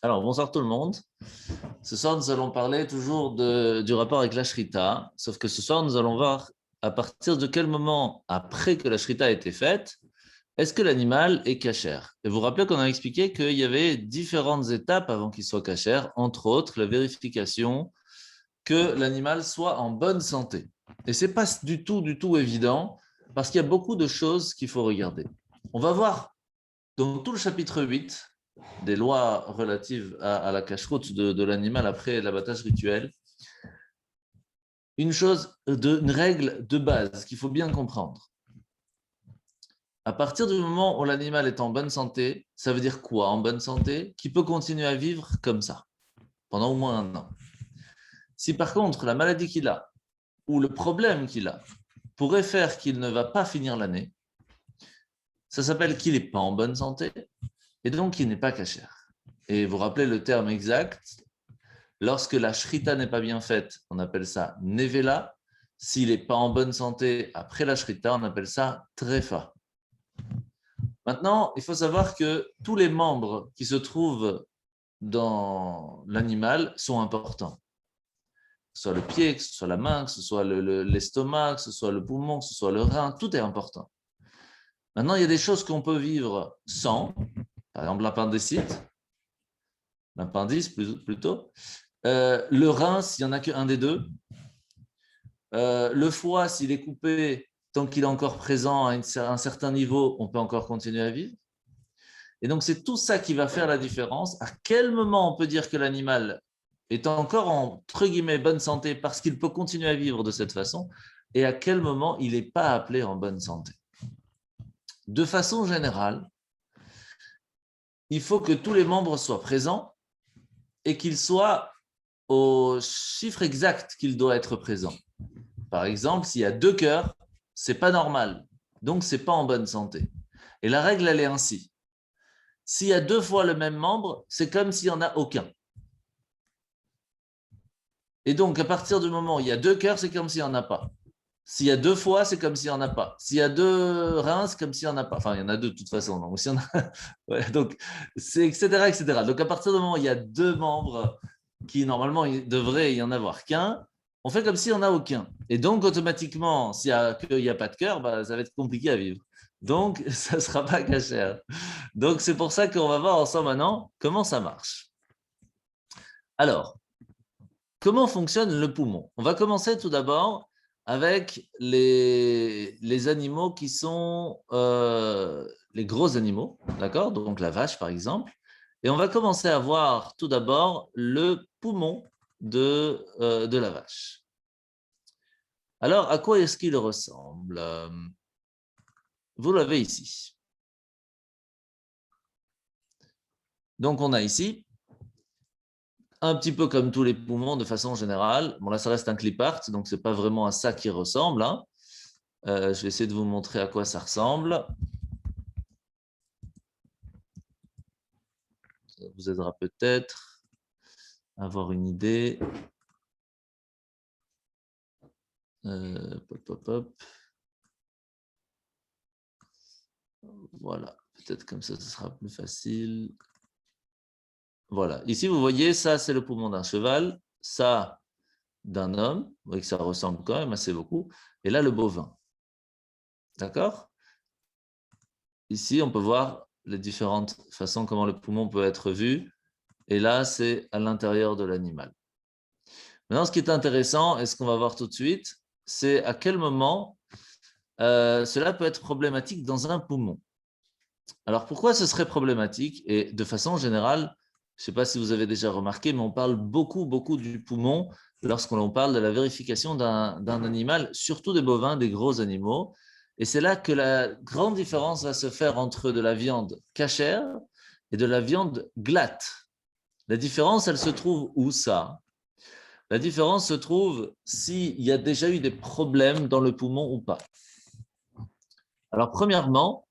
Alors, bonsoir tout le monde. Ce soir, nous allons parler toujours du rapport avec la shrita, sauf que ce soir, nous allons voir à partir de quel moment, après que la shrita a été faite, est-ce que l'animal est cachère. Et vous vous rappelez qu'on a expliqué qu'il y avait différentes étapes avant qu'il soit cachère, entre autres la vérification que l'animal soit en bonne santé. Et ce n'est pas du tout évident, parce qu'il y a beaucoup de choses qu'il faut regarder. On va voir dans tout le chapitre 8 des lois relatives à la cache-route de l'animal après l'abattage rituel, une règle de base qu'il faut bien comprendre. À partir du moment où l'animal est en bonne santé, ça veut dire quoi en bonne santé? Qu'il peut continuer à vivre comme ça, pendant au moins un an. Si par contre la maladie qu'il a, ou le problème qu'il a, pourrait faire qu'il ne va pas finir l'année, ça s'appelle qu'il n'est pas en bonne santé, et donc qu'il n'est pas cachère. Et vous rappelez le terme exact, lorsque la shrita n'est pas bien faite, on appelle ça nevela. S'il n'est pas en bonne santé après la shrita, on appelle ça trefa. Maintenant, il faut savoir que tous les membres qui se trouvent dans l'animal sont importants. Que ce soit le pied, que ce soit la main, que ce soit l'estomac, que ce soit le poumon, que ce soit le rein, tout est important. Maintenant, il y a des choses qu'on peut vivre sans, par exemple l'appendice plutôt, le rein s'il n'y en a qu'un des deux, le foie s'il est coupé, tant qu'il est encore présent à un certain niveau, on peut encore continuer à vivre. Et donc, c'est tout ça qui va faire la différence. À quel moment on peut dire que l'animal est encore en, entre guillemets, bonne santé parce qu'il peut continuer à vivre de cette façon, et à quel moment il n'est pas appelé en bonne santé. De façon générale, il faut que tous les membres soient présents et qu'ils soient au chiffre exact qu'il doit être présent. Par exemple, s'il y a 2 cœurs, ce n'est pas normal. Donc, ce n'est pas en bonne santé. Et la règle, elle est ainsi. S'il y a 2 fois le même membre, c'est comme s'il n'y en a aucun. Et donc, à partir du moment où il y a 2 cœurs, c'est comme s'il n'y en a pas. S'il y a 2 foies, c'est comme s'il n'y en a pas. S'il y a 2 reins, c'est comme s'il n'y en a pas. Enfin, il y en a 2 de toute façon. Donc, s'il y en a... ouais, donc, c'est etc., etc. Donc, à partir du moment où il y a 2 membres qui, normalement, il devrait y en avoir qu'un, on fait comme s'il n'y en a aucun. Et donc, automatiquement, s'il n'y a pas de cœur, bah, ça va être compliqué à vivre. Donc, ça ne sera pas cachère. Donc, c'est pour ça qu'on va voir ensemble maintenant comment ça marche. Alors, comment fonctionne le poumon? On va commencer tout d'abord avec les animaux qui sont les gros animaux, d'accord? Donc la vache, par exemple. Et on va commencer à voir tout d'abord le poumon de la vache. Alors, à quoi est-ce qu'il ressemble? Vous l'avez ici. Donc, on a ici, un petit peu comme tous les poumons de façon générale. Bon, là, ça reste un clip art, donc ce n'est pas vraiment à ça qui ressemble. Hein. Je vais essayer de vous montrer à quoi ça ressemble. Ça vous aidera peut-être à avoir une idée. Hop, hop, hop. Voilà, peut-être comme ça, ce sera plus facile. Voilà, ici, vous voyez, ça, c'est le poumon d'un cheval, ça, d'un homme. Vous voyez que ça ressemble quand même assez beaucoup. Et là, le bovin. D'accord? Ici, on peut voir les différentes façons comment le poumon peut être vu. Et là, c'est à l'intérieur de l'animal. Maintenant, ce qui est intéressant, et ce qu'on va voir tout de suite, c'est à quel moment cela peut être problématique dans un poumon. Alors, pourquoi ce serait problématique? Et de façon générale, je ne sais pas si vous avez déjà remarqué, mais on parle beaucoup, beaucoup du poumon lorsqu'on parle de la vérification d'un animal, surtout des bovins, des gros animaux. Et c'est là que la grande différence va se faire entre de la viande cachère et de la viande glatte. La différence, elle se trouve où ça? La différence se trouve s'il y a déjà eu des problèmes dans le poumon ou pas. Alors, premièrement,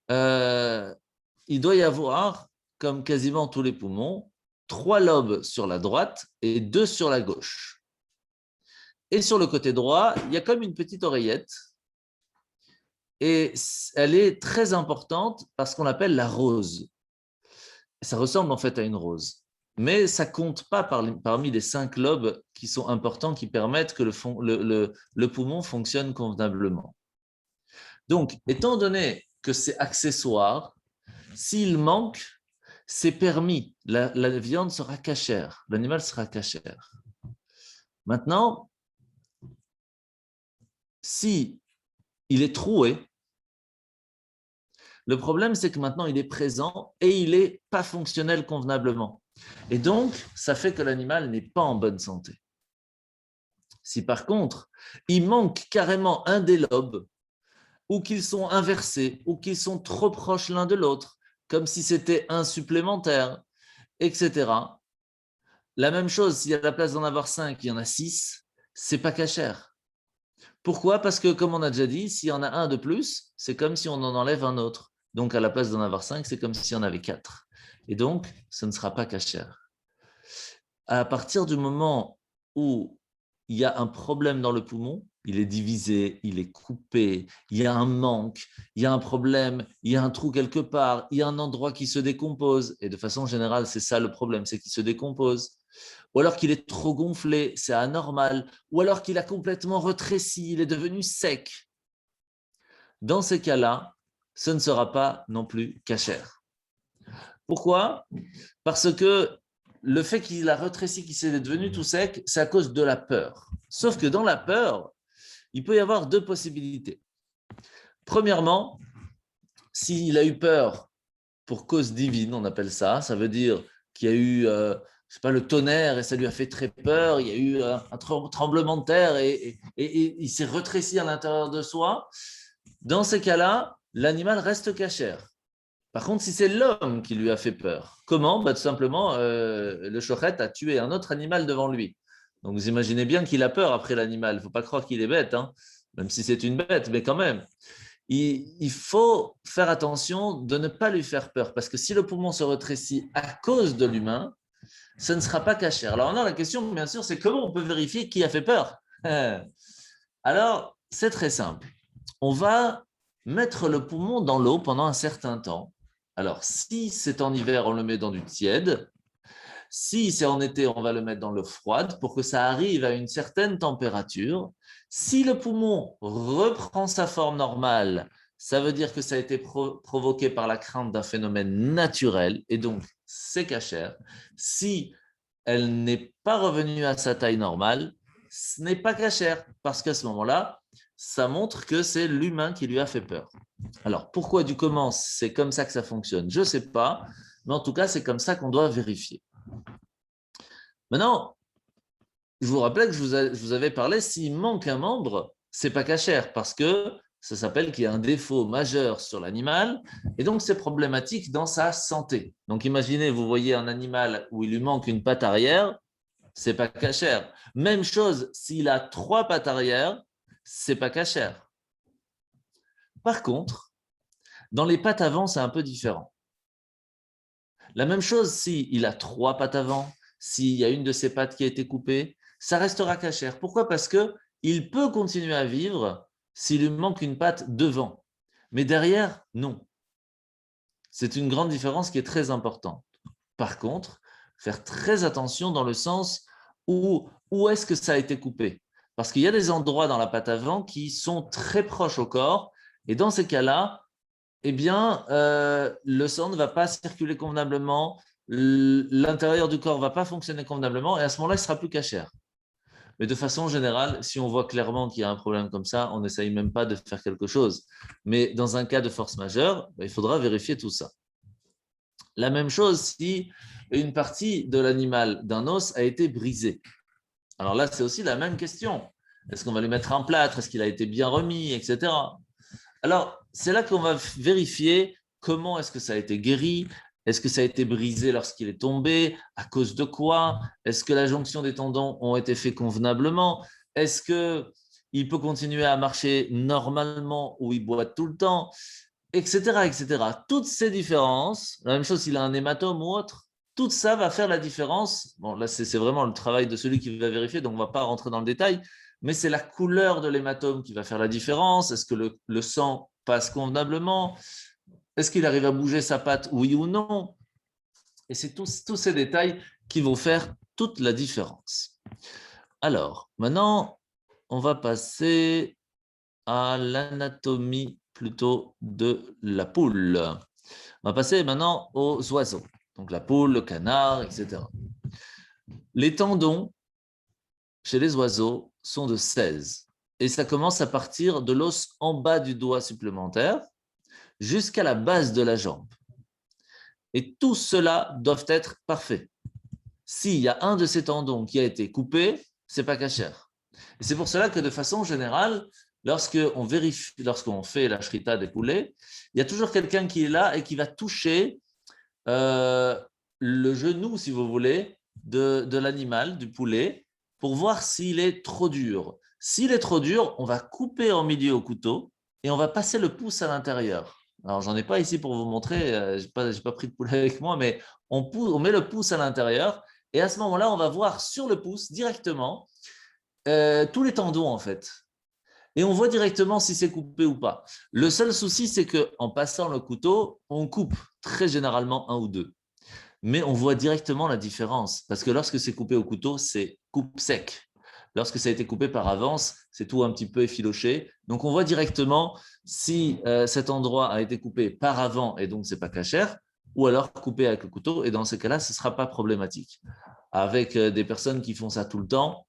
il doit y avoir, comme quasiment tous les poumons, 3 lobes sur la droite et 2 sur la gauche. Et sur le côté droit, il y a comme une petite oreillette. Et elle est très importante parce qu'on l'appelle la rose. Ça ressemble en fait à une rose. Mais ça ne compte pas parmi les 5 lobes qui sont importants, qui permettent que le poumon fonctionne convenablement. Donc, étant donné que c'est accessoire, s'il manque, c'est permis. La viande sera cachère, l'animal sera cachère. Maintenant, si il est troué, le problème, c'est que maintenant, il est présent et il n'est pas fonctionnel convenablement. Et donc, ça fait que l'animal n'est pas en bonne santé. Si par contre, il manque carrément un des lobes, ou qu'ils sont inversés, ou qu'ils sont trop proches l'un de l'autre, comme si c'était un supplémentaire, etc. La même chose, s'il y a la place d'en avoir 5, il y en a 6, c'est pas cachère. Pourquoi? Parce que, comme on a déjà dit, s'il y en a un de plus, c'est comme si on en enlève un autre. Donc, à la place d'en avoir 5, c'est comme s'il y en avait 4. Et donc, ce ne sera pas cachère. À partir du moment où il y a un problème dans le poumon, il est divisé, il est coupé, il y a un manque, il y a un problème, il y a un trou quelque part, il y a un endroit qui se décompose. Et de façon générale, c'est ça le problème, c'est qu'il se décompose. Ou alors qu'il est trop gonflé, c'est anormal. Ou alors qu'il a complètement rétréci, il est devenu sec. Dans ces cas-là, ce ne sera pas non plus cachère. Pourquoi? Parce que le fait qu'il a rétréci, qu'il s'est devenu tout sec, c'est à cause de la peur. Sauf que dans la peur, il peut y avoir 2 possibilités. Premièrement, s'il a eu peur pour cause divine, on appelle ça, ça veut dire qu'il y a eu, je sais pas, le tonnerre et ça lui a fait très peur, il y a eu un tremblement de terre et il s'est rétréci à l'intérieur de soi. Dans ces cas-là, l'animal reste cachère. Par contre, si c'est l'homme qui lui a fait peur, comment? Tout simplement, le shochet a tué un autre animal devant lui. Donc, vous imaginez bien qu'il a peur après l'animal. Il ne faut pas croire qu'il est bête, hein, même si c'est une bête, mais quand même. Il faut faire attention de ne pas lui faire peur, parce que si le poumon se rétrécit à cause de l'humain, ce ne sera pas cachère. Alors, non, la question, bien sûr, c'est comment on peut vérifier qui a fait peur? Alors, c'est très simple. On va mettre le poumon dans l'eau pendant un certain temps. Alors, si c'est en hiver, on le met dans du tiède. Si c'est en été, on va le mettre dans l'eau froide pour que ça arrive à une certaine température. Si le poumon reprend sa forme normale, ça veut dire que ça a été provoqué par la crainte d'un phénomène naturel et donc c'est cachère. Si elle n'est pas revenue à sa taille normale, ce n'est pas cachère parce qu'à ce moment-là, ça montre que c'est l'humain qui lui a fait peur. Alors, pourquoi du comment c'est comme ça que ça fonctionne? Je ne sais pas, mais en tout cas, c'est comme ça qu'on doit vérifier. Maintenant, je vous rappelle que je vous avais parlé, s'il manque un membre, ce n'est pas cachère parce que ça s'appelle qu'il y a un défaut majeur sur l'animal et donc c'est problématique dans sa santé. Donc, imaginez, vous voyez un animal où il lui manque une patte arrière, ce n'est pas cachère. Même chose, s'il a 3 pattes arrière, ce n'est pas cachère. Par contre, dans les pattes avant, c'est un peu différent. La même chose, s'il a 3 pattes avant, s'il y a une de ses pattes qui a été coupée, ça restera cachère. Pourquoi? Parce qu'il peut continuer à vivre s'il lui manque une patte devant. Mais derrière, non. C'est une grande différence qui est très importante. Par contre, faire très attention dans le sens où est-ce que ça a été coupé. Parce qu'il y a des endroits dans la patte avant qui sont très proches au corps. Et dans ces cas-là, eh bien, le sang ne va pas circuler convenablement, l'intérieur du corps ne va pas fonctionner convenablement, et à ce moment-là, il ne sera plus cachère. Mais de façon générale, si on voit clairement qu'il y a un problème comme ça, on n'essaye même pas de faire quelque chose. Mais dans un cas de force majeure, il faudra vérifier tout ça. La même chose si une partie de l'animal, d'un os, a été brisée. Alors là, c'est aussi la même question. Est-ce qu'on va lui mettre un plâtre? Est-ce qu'il a été bien remis, etc. Alors, c'est là qu'on va vérifier comment est-ce que ça a été guéri, est-ce que ça a été brisé lorsqu'il est tombé, à cause de quoi, est-ce que la jonction des tendons ont été faits convenablement, est-ce qu'il peut continuer à marcher normalement ou il boite tout le temps, etc., etc. Toutes ces différences, la même chose s'il a un hématome ou autre, tout ça va faire la différence. Bon, là, c'est vraiment le travail de celui qui va vérifier, donc on ne va pas rentrer dans le détail, mais c'est la couleur de l'hématome qui va faire la différence. Est-ce que le sang passe convenablement? Est-ce qu'il arrive à bouger sa patte, oui ou non? Et c'est tous ces détails qui vont faire toute la différence. Alors, maintenant, on va passer à l'anatomie plutôt de la poule. On va passer maintenant aux oiseaux. Donc la poule, le canard, etc. Les tendons chez les oiseaux sont de 16. Et ça commence à partir de l'os en bas du doigt supplémentaire jusqu'à la base de la jambe. Et tout cela doivent être parfaits. S'il y a un de ces tendons qui a été coupé, c'est pas cachère. Et c'est pour cela que de façon générale, lorsqu'on fait la shrita des poulets, il y a toujours quelqu'un qui est là et qui va toucher le genou, si vous voulez, de l'animal, du poulet, pour voir s'il est trop dur. S'il est trop dur, on va couper en milieu au couteau et on va passer le pouce à l'intérieur. Alors, j'en ai pas ici pour vous montrer, je n'ai pas pris de poulet avec moi, mais on met le pouce à l'intérieur et à ce moment-là, on va voir sur le pouce directement tous les tendons en fait. Et on voit directement si c'est coupé ou pas. Le seul souci, c'est qu'en passant le couteau, on coupe très généralement un ou deux. Mais on voit directement la différence. Parce que lorsque c'est coupé au couteau, c'est coupe sec. Lorsque ça a été coupé par avance, c'est tout un petit peu effiloché. Donc on voit directement si cet endroit a été coupé par avant et donc c'est pas cachère, ou alors coupé avec le couteau. Et dans ce cas-là, ce ne sera pas problématique. Avec des personnes qui font ça tout le temps,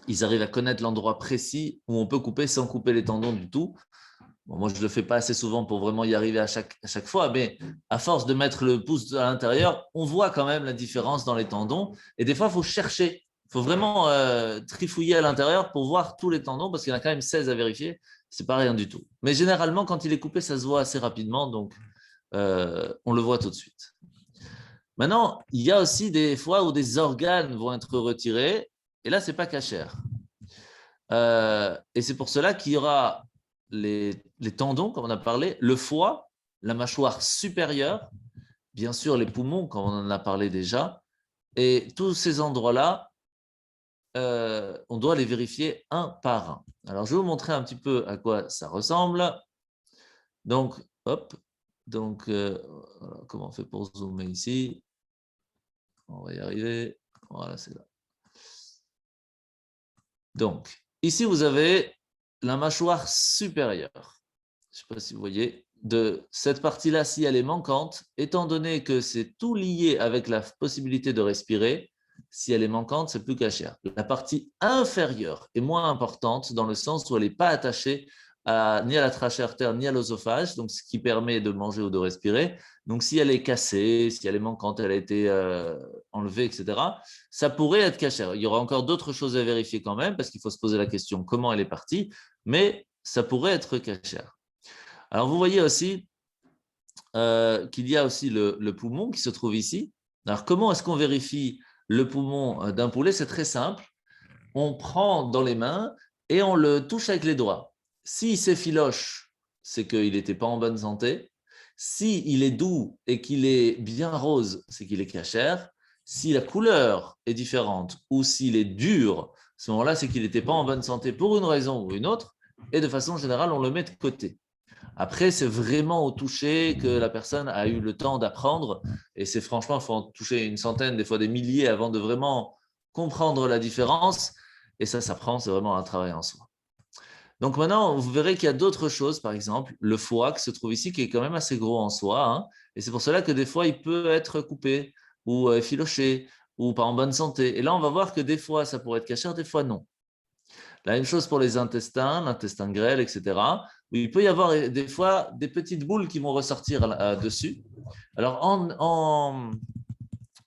ils arrivent à connaître l'endroit précis où on peut couper sans couper les tendons du tout. Bon, moi, je ne le fais pas assez souvent pour vraiment y arriver à chaque fois, mais à force de mettre le pouce à l'intérieur, on voit quand même la différence dans les tendons. Et des fois, il faut chercher. Il faut vraiment trifouiller à l'intérieur pour voir tous les tendons, parce qu'il y en a quand même 16 à vérifier. Ce n'est pas rien du tout. Mais généralement, quand il est coupé, ça se voit assez rapidement, donc on le voit tout de suite. Maintenant, il y a aussi des fois où des organes vont être retirés, et là, ce n'est pas cachère. Et c'est pour cela qu'il y aura les tendons, comme on a parlé, le foie, la mâchoire supérieure, bien sûr les poumons, comme on en a parlé déjà, et tous ces endroits-là, on doit les vérifier un par un. Alors, je vais vous montrer un petit peu à quoi ça ressemble. Donc, hop, donc, voilà, comment on fait pour zoomer ici? On va y arriver. Voilà, c'est là. Donc, ici, vous avez la mâchoire supérieure. Je ne sais pas si vous voyez, de cette partie-là, si elle est manquante, étant donné que c'est tout lié avec la possibilité de respirer, si elle est manquante, c'est plus cachère. La partie inférieure est moins importante dans le sens où elle n'est pas attachée ni à la trachée artère ni à l'œsophage, donc ce qui permet de manger ou de respirer. Donc si elle est cassée, si elle est manquante, elle a été enlevée, etc., ça pourrait être cachère. Il y aura encore d'autres choses à vérifier quand même, parce qu'il faut se poser la question comment elle est partie, mais ça pourrait être cachère. Alors, vous voyez aussi qu'il y a aussi le poumon qui se trouve ici. Alors, comment est-ce qu'on vérifie le poumon d'un poulet? C'est très simple. On prend dans les mains et on le touche avec les doigts. S'il s'effiloche, c'est qu'il n'était pas en bonne santé. S'il est doux et qu'il est bien rose, c'est qu'il est cachère. Si la couleur est différente ou s'il est dur, à ce moment-là, c'est qu'il n'était pas en bonne santé pour une raison ou une autre. Et de façon générale, on le met de côté. Après, c'est vraiment au toucher que la personne a eu le temps d'apprendre. Et c'est franchement, il faut en toucher une centaine, des fois des milliers avant de vraiment comprendre la différence. Et ça s'apprend, c'est vraiment un travail en soi. Donc maintenant, vous verrez qu'il y a d'autres choses, par exemple, le foie qui se trouve ici, qui est quand même assez gros en soi. Hein, et c'est pour cela que des fois, il peut être coupé ou effiloché ou pas en bonne santé. Et là, on va voir que des fois, ça pourrait être cachère, des fois, non. La même chose pour les intestins, l'intestin grêle, etc. Où il peut y avoir des fois des petites boules qui vont ressortir dessus. Alors,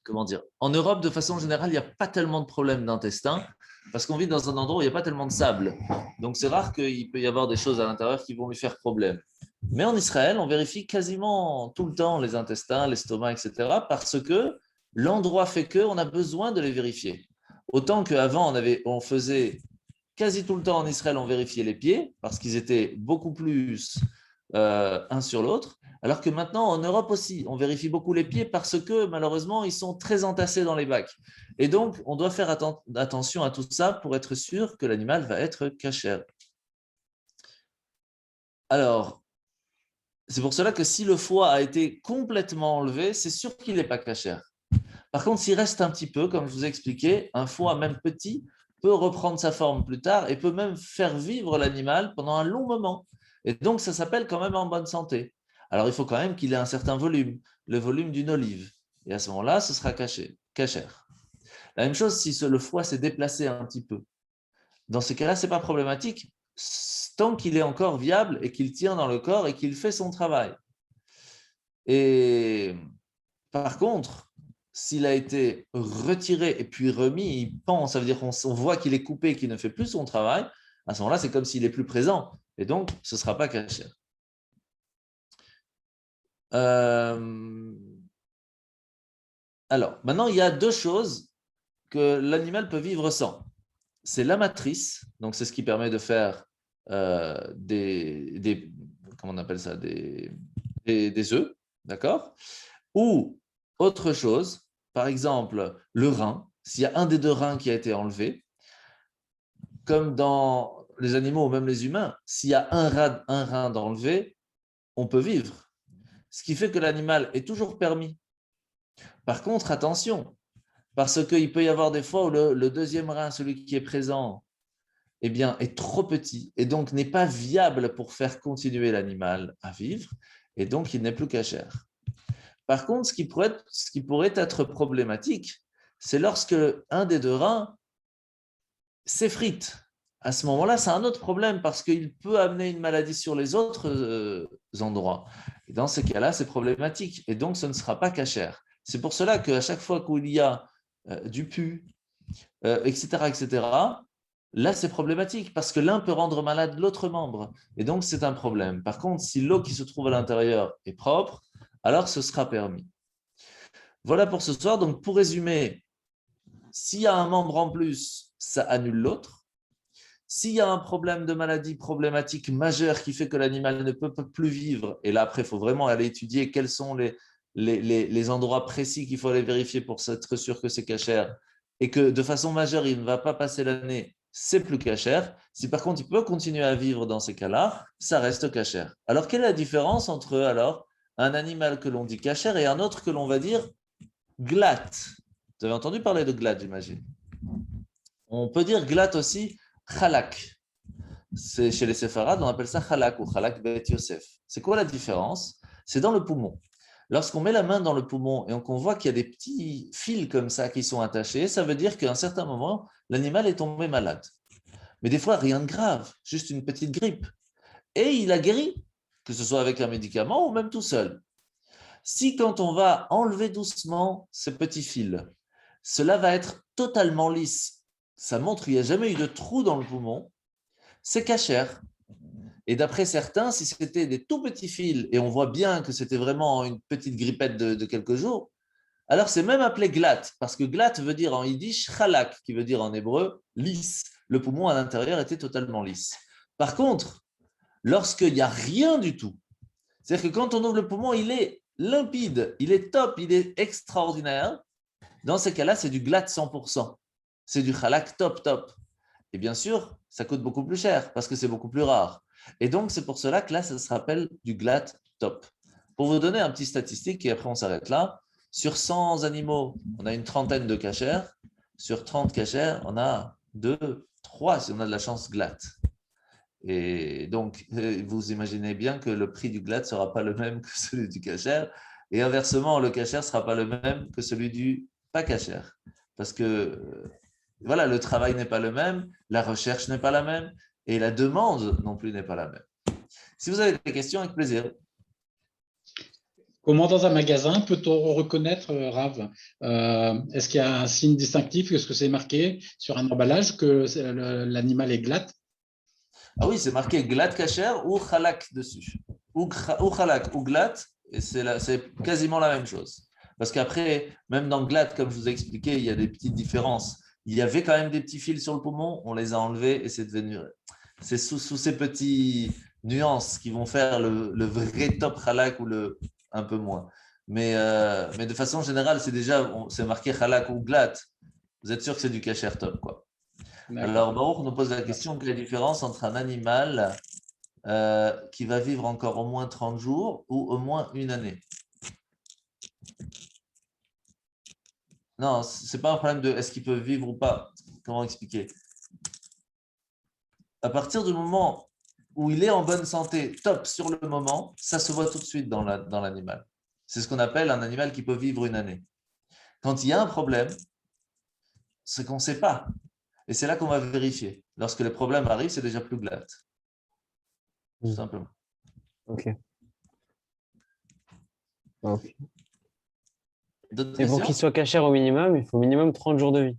comment dire, en Europe, de façon générale, il n'y a pas tellement de problèmes d'intestin parce qu'on vit dans un endroit où il n'y a pas tellement de sable. Donc, c'est rare qu'il peut y avoir des choses à l'intérieur qui vont lui faire problème. Mais en Israël, on vérifie quasiment tout le temps les intestins, l'estomac, etc. parce que l'endroit fait qu'on a besoin de les vérifier. Autant qu'avant, on faisait quasi tout le temps en Israël, on vérifiait les pieds parce qu'ils étaient beaucoup plus un sur l'autre. Alors que maintenant, en Europe aussi, on vérifie beaucoup les pieds parce que malheureusement, ils sont très entassés dans les bacs. Et donc, on doit faire attention à tout ça pour être sûr que l'animal va être cachère. Alors, c'est pour cela que si le foie a été complètement enlevé, c'est sûr qu'il n'est pas cachère. Par contre, s'il reste un petit peu, comme je vous ai expliqué, un foie, même petit, peut reprendre sa forme plus tard et peut même faire vivre l'animal pendant un long moment. Et donc, ça s'appelle quand même en bonne santé. Alors, il faut quand même qu'il ait un certain volume, le volume d'une olive. Et à ce moment-là, ce sera cachère. La même chose si le foie s'est déplacé un petit peu. Dans ces cas-là, ce n'est pas problématique tant qu'il est encore viable et qu'il tient dans le corps et qu'il fait son travail. Et par contre, s'il a été retiré et puis remis, il pend, ça veut dire qu'on voit qu'il est coupé et qu'il ne fait plus son travail, à ce moment-là, c'est comme s'il est plus présent. Et donc, ce ne sera pas cachère. Alors, maintenant, il y a deux choses que l'animal peut vivre sans. C'est la matrice, donc c'est ce qui permet de faire comment on appelle ça, des œufs, d'accord? Ou autre chose, par exemple, le rein, s'il y a un des deux reins qui a été enlevé, comme dans les animaux ou même les humains, s'il y a un rein d'enlevé, on peut vivre. Ce qui fait que l'animal est toujours permis. Par contre, attention, parce qu'il peut y avoir des fois où le deuxième rein, celui qui est présent, eh bien, est trop petit et donc n'est pas viable pour faire continuer l'animal à vivre et donc il n'est plus cachère. Par contre, ce qui pourrait être problématique, c'est lorsque un des deux reins s'effrite. À ce moment-là, c'est un autre problème parce qu'il peut amener une maladie sur les autres endroits. Et dans ces cas-là, c'est problématique et donc ce ne sera pas cachère. C'est pour cela qu'à chaque fois qu'il y a du pus, etc., là, c'est problématique parce que l'un peut rendre malade l'autre membre. Et donc, c'est un problème. Par contre, si l'eau qui se trouve à l'intérieur est propre, alors ce sera permis. Voilà pour ce soir. Donc, pour résumer, s'il y a un membre en plus, ça annule l'autre. S'il y a un problème de maladie problématique majeure qui fait que l'animal ne peut plus vivre, et là, après, il faut vraiment aller étudier quels sont les endroits précis qu'il faut aller vérifier pour être sûr que c'est cachère, et que de façon majeure, il ne va pas passer l'année, c'est plus cachère. Si par contre, il peut continuer à vivre dans ces cas-là, ça reste cachère. Alors, quelle est la différence entre un animal que l'on dit cachère et un autre que l'on va dire glatte? Vous avez entendu parler de glatte, j'imagine. On peut dire glatte aussi chalak. C'est chez les séfarades, on appelle ça chalak ou chalak bet Yosef. C'est quoi la différence? C'est dans le poumon. Lorsqu'on met la main dans le poumon et qu'on voit qu'il y a des petits fils comme ça qui sont attachés, ça veut dire qu'à un certain moment, l'animal est tombé malade. Mais des fois, rien de grave, juste une petite grippe. Et il a guéri, que ce soit avec un médicament ou même tout seul. Si quand on va enlever doucement ces petits fils, cela va être totalement lisse. Ça montre qu'il n'y a jamais eu de trou dans le poumon. C'est cachère. Et d'après certains, si c'était des tout petits fils, et on voit bien que c'était vraiment une petite grippette de quelques jours, alors c'est même appelé glatte, parce que glatte veut dire en yiddish chalak, qui veut dire en hébreu lisse. Le poumon à l'intérieur était totalement lisse. Par contre, lorsqu'il n'y a rien du tout, c'est-à-dire que quand on ouvre le poumon, il est limpide, il est top, il est extraordinaire, dans ces cas-là, c'est du glatte 100%. C'est du chalak top, top. Et bien sûr, ça coûte beaucoup plus cher parce que c'est beaucoup plus rare. Et donc, c'est pour cela que là, ça se rappelle du glatte top. Pour vous donner un petit statistique, et après on s'arrête là, sur 100 animaux, on a une trentaine de cachères. Sur 30 cachères, on a 2, 3, si on a de la chance, glatte. Et donc, vous imaginez bien que le prix du glatte ne sera pas le même que celui du cachère. Et inversement, le cachère ne sera pas le même que celui du pas cachère. Parce que voilà, le travail n'est pas le même, la recherche n'est pas la même, et la demande non plus n'est pas la même. Si vous avez des questions, avec plaisir. Comment dans un magasin peut-on reconnaître, Rav, est-ce qu'il y a un signe distinctif? Est-ce que c'est marqué sur un emballage que l'animal est glatte? Ah oui, c'est marqué glatt kasher ou chalak dessus. Ou chalak ou glatt, et c'est quasiment la même chose. Parce qu'après, même dans glatt, comme je vous ai expliqué, il y a des petites différences. Il y avait quand même des petits fils sur le poumon, on les a enlevés et c'est devenu. C'est sous ces petits nuances qui vont faire le vrai top halak ou le un peu moins. Mais de façon générale, c'est marqué halak ou glatt. Vous êtes sûr que c'est du kasher top, quoi. Alors, Baruch nous pose la question, quelle est la différence entre un animal qui va vivre encore au moins 30 jours ou au moins une année? Non, ce n'est pas un problème de est-ce qu'ils peuvent vivre ou pas. Comment expliquer? À partir du moment où il est en bonne santé, top sur le moment, ça se voit tout de suite dans l'animal. C'est ce qu'on appelle un animal qui peut vivre une année. Quand il y a un problème, c'est qu'on ne sait pas. Et c'est là qu'on va vérifier. Lorsque les problèmes arrivent, c'est déjà plus glatt. Tout simplement. Ok. Ok. D'autres Et pour questions? qu'il soit cachère au minimum, il faut au minimum 30 jours de vie.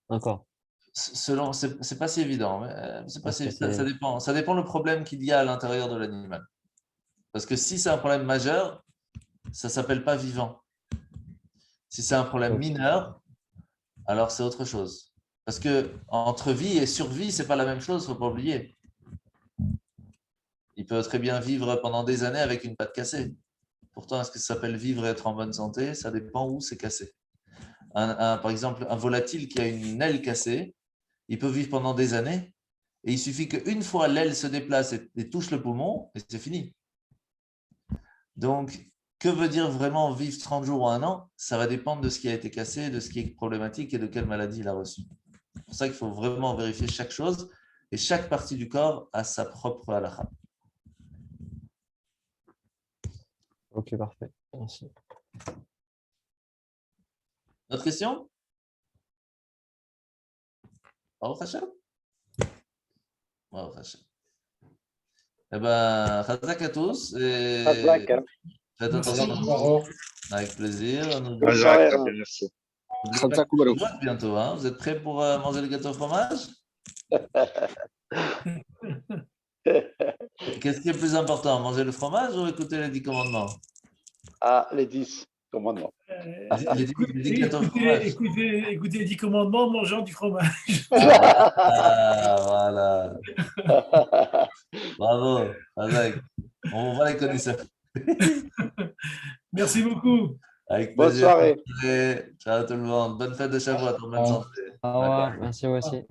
D'accord. Selon, c'est pas si évident. C'est pas Ah, c'est si- pas ça si- dépend. Ça dépend le problème qu'il y a à l'intérieur de l'animal. Parce que si c'est un problème majeur, ça ne s'appelle pas vivant. Si c'est un problème Ok. mineur, alors c'est autre chose. Parce que entre vie et survie, c'est pas la même chose, faut pas oublier. Il peut très bien vivre pendant des années avec une patte cassée. Pourtant, est-ce que ça s'appelle vivre et être en bonne santé? Ça dépend où c'est cassé. Par exemple, un volatile qui a une aile cassée, il peut vivre pendant des années et il suffit qu'une fois l'aile se déplace et touche le poumon et c'est fini. Donc, que veut dire vraiment vivre 30 jours ou un an? Ça va dépendre de ce qui a été cassé, de ce qui est problématique et de quelle maladie il a reçu. C'est pour ça qu'il faut vraiment vérifier chaque chose et chaque partie du corps a sa propre halakha. Ok, parfait. Merci. Autre question? Baruch Hashem? Baruch Hashem. Eh bien, chazak à tous et Chazak, hein. faites Merci, attention. Laurent. Avec plaisir. Bonne soirée, Arnaud. Merci. N'oubliez pas Chazak que Baruch. c'est Shabbat bientôt. Hein. Vous êtes prêts pour manger le gâteau au fromage? Qu'est-ce qui est plus important, manger le fromage ou écouter les 10 commandements? Ah, les 10 commandements. Les 10 gâteaux au fromage. Écoutez les 10 commandements en mangeant du fromage. Voilà. Bravo, Razak. On voit les connaisseurs. Merci beaucoup. Avec Bonne plaisir. soirée. Ciao tout le monde. Bonne fête de Shavuot. En bonne santé. Au revoir. Merci vous aussi.